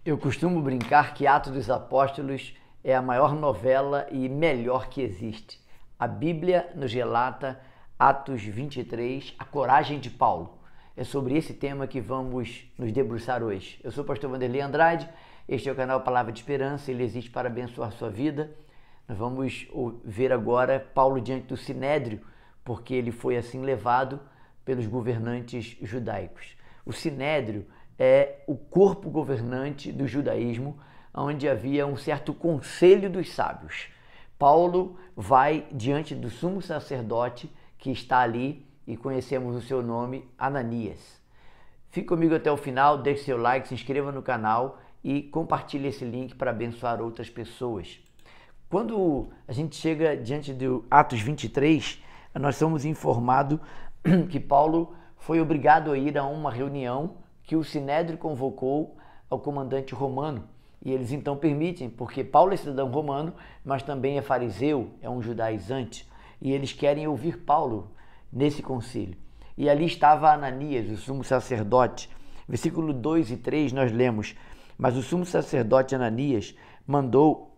Eu costumo brincar que Atos dos Apóstolos é a maior novela e melhor que existe. A Bíblia nos relata Atos 23, a coragem de Paulo. É sobre esse tema que vamos nos debruçar hoje. Eu sou o pastor Vanderlei Andrade, este é o canal Palavra de Esperança, ele existe para abençoar a sua vida. Nós vamos ver agora Paulo diante do Sinédrio, porque ele foi assim levado pelos governantes judaicos. O Sinédrio é o corpo governante do judaísmo, onde havia um certo conselho dos sábios. Paulo vai diante do sumo sacerdote que está ali e conhecemos o seu nome, Ananias. Fique comigo até o final, deixe seu like, se inscreva no canal e compartilhe esse link para abençoar outras pessoas. Quando a gente chega diante do Atos 23, nós somos informados que Paulo foi obrigado a ir a uma reunião que o Sinédrio convocou ao comandante romano. E eles então permitem, porque Paulo é cidadão romano, mas também é fariseu, é um judaizante, e eles querem ouvir Paulo nesse concílio. E ali estava Ananias, o sumo sacerdote. Versículo 2 e 3 nós lemos: mas o sumo sacerdote Ananias mandou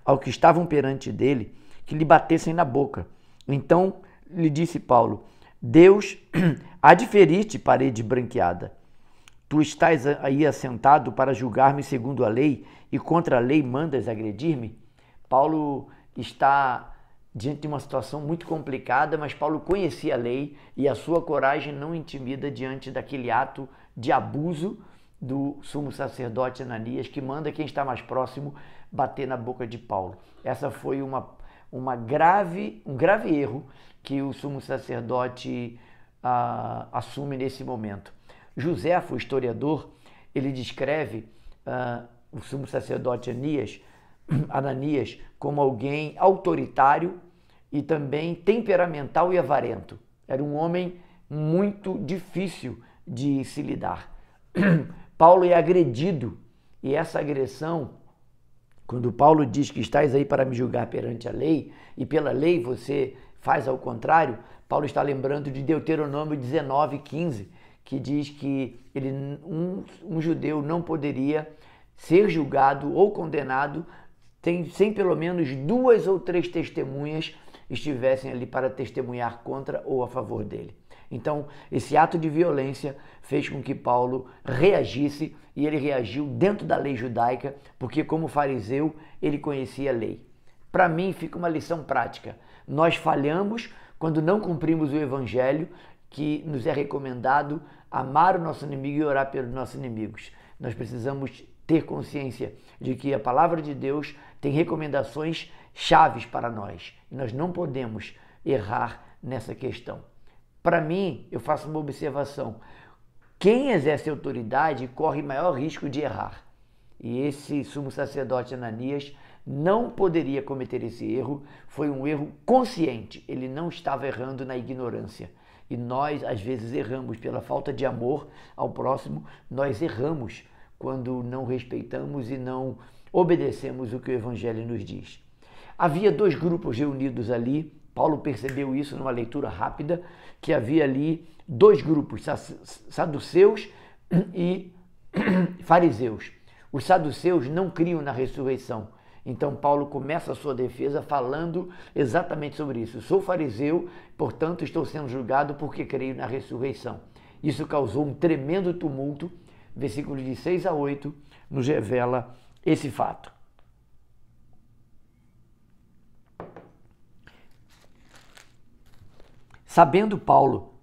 ao que estavam perante dele que lhe batessem na boca. Então lhe disse Paulo: Deus há de ferir-te, parede branqueada. Tu estás aí assentado para julgar-me segundo a lei e contra a lei mandas agredir-me? Paulo está diante de uma situação muito complicada, mas Paulo conhecia a lei e a sua coragem não intimida diante daquele ato de abuso do sumo sacerdote Ananias, que manda quem está mais próximo bater na boca de Paulo. Essa foi um grave erro que o sumo sacerdote assume nesse momento. Joséfo, o historiador, ele descreve o sumo sacerdote Ananias como alguém autoritário e também temperamental e avarento. Era um homem muito difícil de se lidar. Paulo é agredido e essa agressão, quando Paulo diz que estás aí para me julgar perante a lei e pela lei você faz ao contrário, Paulo está lembrando de Deuteronômio 19:15, que diz que um judeu não poderia ser julgado ou condenado sem pelo menos 2 ou 3 testemunhas estivessem ali para testemunhar contra ou a favor dele. Então, esse ato de violência fez com que Paulo reagisse, e ele reagiu dentro da lei judaica, porque como fariseu ele conhecia a lei. Para mim fica uma lição prática. Nós falhamos quando não cumprimos o evangelho, que nos é recomendado amar o nosso inimigo e orar pelos nossos inimigos. Nós precisamos ter consciência de que a palavra de Deus tem recomendações chaves para nós. E nós não podemos errar nessa questão. Para mim, eu faço uma observação. Quem exerce autoridade corre maior risco de errar. E esse sumo sacerdote Ananias não poderia cometer esse erro. Foi um erro consciente. Ele não estava errando na ignorância. E nós, às vezes, erramos pela falta de amor ao próximo. Nós erramos quando não respeitamos e não obedecemos o que o Evangelho nos diz. Havia 2 grupos reunidos ali. Paulo percebeu isso numa leitura rápida, que havia ali 2 grupos, saduceus e fariseus. Os saduceus não criam na ressurreição. Então Paulo começa a sua defesa falando exatamente sobre isso. Sou fariseu, portanto estou sendo julgado porque creio na ressurreição. Isso causou um tremendo tumulto. Versículos de 6 a 8 nos revela esse fato. Sabendo Paulo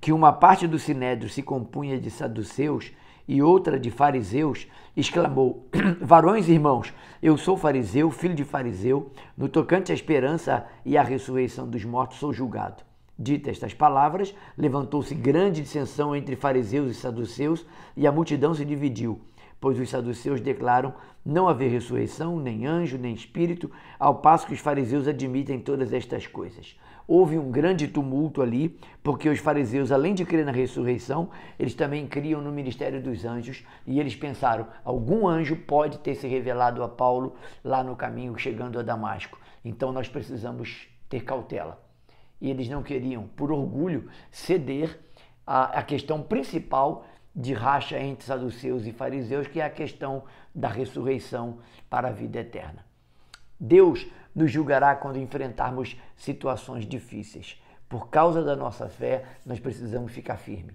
que uma parte do sinédrio se compunha de saduceus e outra de fariseus, exclamou: varões e irmãos, eu sou fariseu, filho de fariseu, no tocante à esperança e à ressurreição dos mortos sou julgado. Ditas estas palavras, levantou-se grande dissensão entre fariseus e saduceus, e a multidão se dividiu, pois os saduceus declaram não haver ressurreição, nem anjo, nem espírito, ao passo que os fariseus admitem todas estas coisas. Houve um grande tumulto ali, porque os fariseus, além de crer na ressurreição, eles também criam no ministério dos anjos, e eles pensaram, algum anjo pode ter se revelado a Paulo lá no caminho chegando a Damasco. Então nós precisamos ter cautela. E eles não queriam, por orgulho, ceder à questão principal de racha entre saduceus e fariseus, que é a questão da ressurreição para a vida eterna. Deus nos julgará quando enfrentarmos situações difíceis. Por causa da nossa fé, nós precisamos ficar firmes.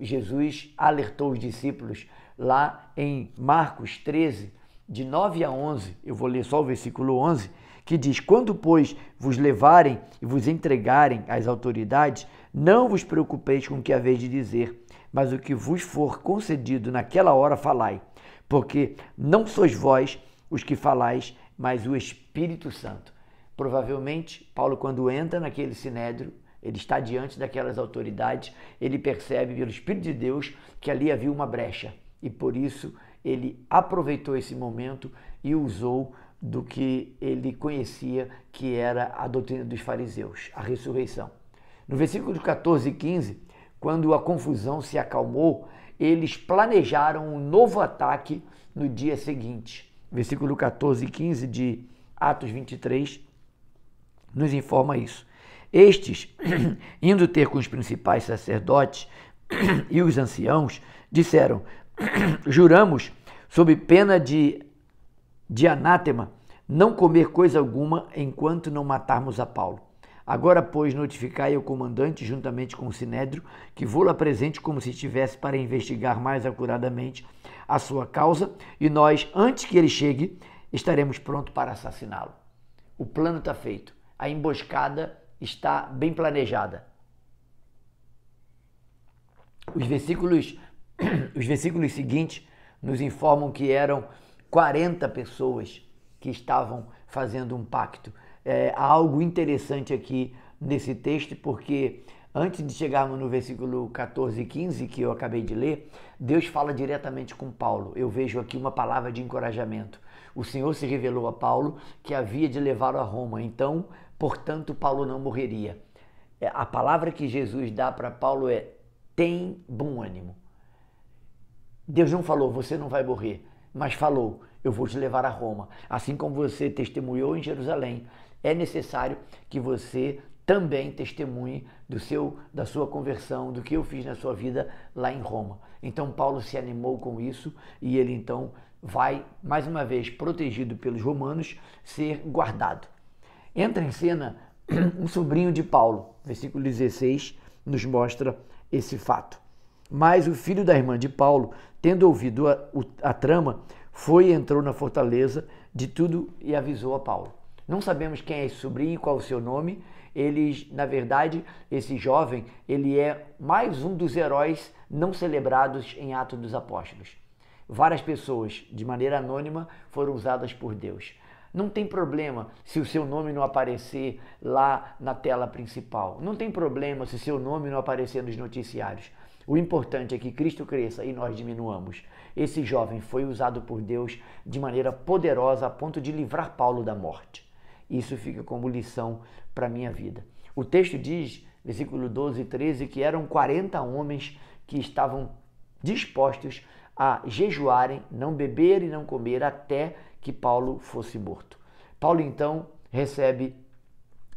Jesus alertou os discípulos lá em Marcos 13, de 9 a 11, eu vou ler só o versículo 11, que diz: quando, pois, vos levarem e vos entregarem às autoridades, não vos preocupeis com o que haveis de dizer, mas o que vos for concedido naquela hora falai, porque não sois vós os que falais, mas o Espírito Santo. Provavelmente, Paulo, quando entra naquele sinédrio, ele está diante daquelas autoridades, ele percebe pelo Espírito de Deus que ali havia uma brecha e por isso ele aproveitou esse momento e usou do que ele conhecia, que era a doutrina dos fariseus, a ressurreição. No versículo 14 e 15, quando a confusão se acalmou, eles planejaram um novo ataque no dia seguinte. Versículo 14 e 15 de Atos 23 nos informa isso. Estes, indo ter com os principais sacerdotes e os anciãos, disseram: juramos, sob pena de anátema, não comer coisa alguma enquanto não matarmos a Paulo. Agora, pois, notificai ao comandante, juntamente com o sinédrio, que vô-lo apresente como se estivesse para investigar mais acuradamente a sua causa, e nós, antes que ele chegue, estaremos prontos para assassiná-lo. O plano está feito, a emboscada está bem planejada. Os versículos seguintes nos informam que eram 40 pessoas que estavam fazendo um pacto. Há algo interessante aqui nesse texto, porque antes de chegarmos no versículo 14 e 15, que eu acabei de ler, Deus fala diretamente com Paulo. Eu vejo aqui uma palavra de encorajamento. O Senhor se revelou a Paulo que havia de levá-lo a Roma, então, portanto, Paulo não morreria. A palavra que Jesus dá para Paulo é: tem bom ânimo. Deus não falou, você não vai morrer, mas falou, eu vou te levar a Roma. Assim como você testemunhou em Jerusalém, é necessário que você também testemunhe da sua conversão, do que eu fiz na sua vida lá em Roma. Então Paulo se animou com isso e ele então vai, mais uma vez, protegido pelos romanos, ser guardado. Entra em cena um sobrinho de Paulo, versículo 16 nos mostra esse fato. Mas o filho da irmã de Paulo, tendo ouvido a trama, foi e entrou na fortaleza de tudo e avisou a Paulo. Não sabemos quem é esse sobrinho e qual o seu nome. Na verdade, esse jovem, ele é mais um dos heróis não celebrados em Atos dos Apóstolos. Várias pessoas, de maneira anônima, foram usadas por Deus. Não tem problema se o seu nome não aparecer lá na tela principal. Não tem problema se seu nome não aparecer nos noticiários. O importante é que Cristo cresça e nós diminuamos. Esse jovem foi usado por Deus de maneira poderosa a ponto de livrar Paulo da morte. Isso fica como lição para a minha vida. O texto diz, versículo 12 e 13, que eram 40 homens que estavam dispostos a jejuarem, não beber e não comer até que Paulo fosse morto. Paulo então recebe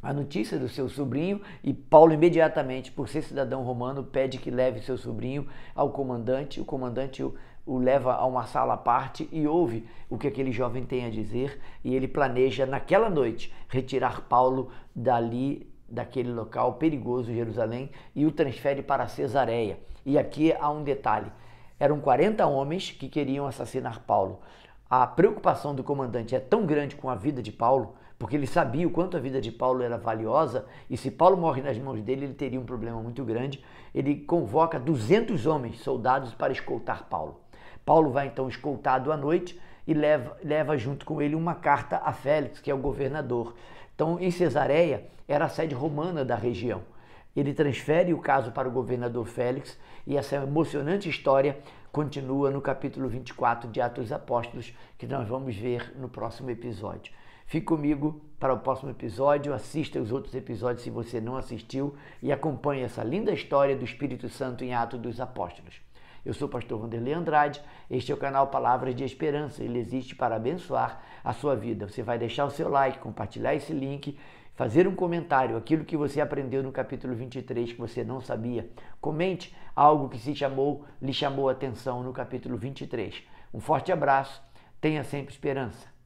a notícia do seu sobrinho e Paulo imediatamente, por ser cidadão romano, pede que leve seu sobrinho ao comandante. O comandante o leva a uma sala à parte e ouve o que aquele jovem tem a dizer e ele planeja naquela noite retirar Paulo daquele local perigoso, Jerusalém, e o transfere para Cesareia. E aqui há um detalhe, eram 40 homens que queriam assassinar Paulo. A preocupação do comandante é tão grande com a vida de Paulo, porque ele sabia o quanto a vida de Paulo era valiosa, e se Paulo morre nas mãos dele, ele teria um problema muito grande. Ele convoca 200 homens, soldados, para escoltar Paulo. Paulo vai então escoltado à noite e leva junto com ele uma carta a Félix, que é o governador. Então, em Cesareia, era a sede romana da região. Ele transfere o caso para o governador Félix e essa emocionante história continua no capítulo 24 de Atos dos Apóstolos, que nós vamos ver no próximo episódio. Fique comigo para o próximo episódio, assista os outros episódios se você não assistiu e acompanhe essa linda história do Espírito Santo em Atos dos Apóstolos. Eu sou o pastor Wanderley Andrade, este é o canal Palavras de Esperança, ele existe para abençoar a sua vida. Você vai deixar o seu like, compartilhar esse link fazer um comentário, aquilo que você aprendeu no capítulo 23 que você não sabia. Comente algo que lhe chamou a atenção no capítulo 23. Um forte abraço, tenha sempre esperança.